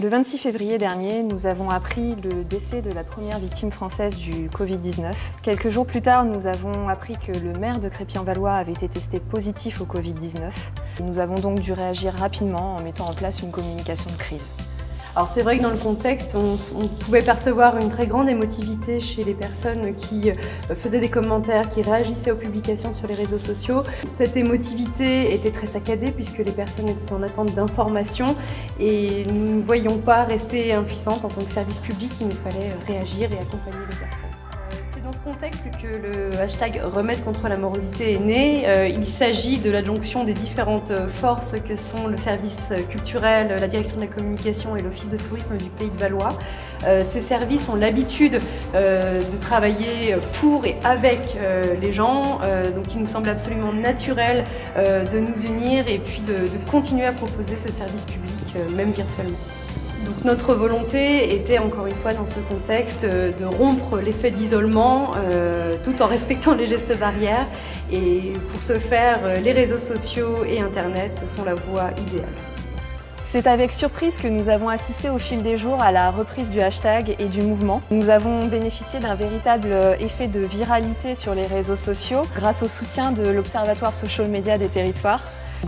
Le 26 février dernier, nous avons appris le décès de la première victime française du Covid-19. Quelques jours plus tard, nous avons appris que le maire de Crépy-en-Valois avait été testé positif au Covid-19. Et nous avons donc dû réagir rapidement en mettant en place une communication de crise. Alors c'est vrai que dans le contexte, on pouvait percevoir une très grande émotivité chez les personnes qui faisaient des commentaires, qui réagissaient aux publications sur les réseaux sociaux. Cette émotivité était très saccadée puisque les personnes étaient en attente d'informations et nous ne voyions pas rester impuissantes en tant que service public. Il nous fallait réagir et accompagner les personnes. C'est dans ce contexte que le hashtag Remède contre la morosité est né. Il s'agit de l'adjonction des différentes forces que sont le service culturel, la direction de la communication et l'office de tourisme du Pays de Valois. Ces services ont l'habitude de travailler pour et avec les gens, donc il nous semble absolument naturel de nous unir et puis de continuer à proposer ce service public, même virtuellement. Donc notre volonté était encore une fois dans ce contexte de rompre l'effet d'isolement tout en respectant les gestes barrières et pour ce faire les réseaux sociaux et internet sont la voie idéale. C'est avec surprise que nous avons assisté au fil des jours à la reprise du hashtag et du mouvement. Nous avons bénéficié d'un véritable effet de viralité sur les réseaux sociaux grâce au soutien de l'Observatoire Social Media des territoires.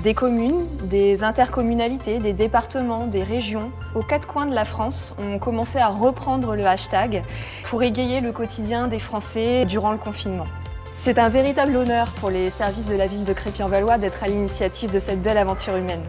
Des communes, des intercommunalités, des départements, des régions, aux quatre coins de la France, ont commencé à reprendre le hashtag pour égayer le quotidien des Français durant le confinement. C'est un véritable honneur pour les services de la ville de Crépy-en-Valois d'être à l'initiative de cette belle aventure humaine.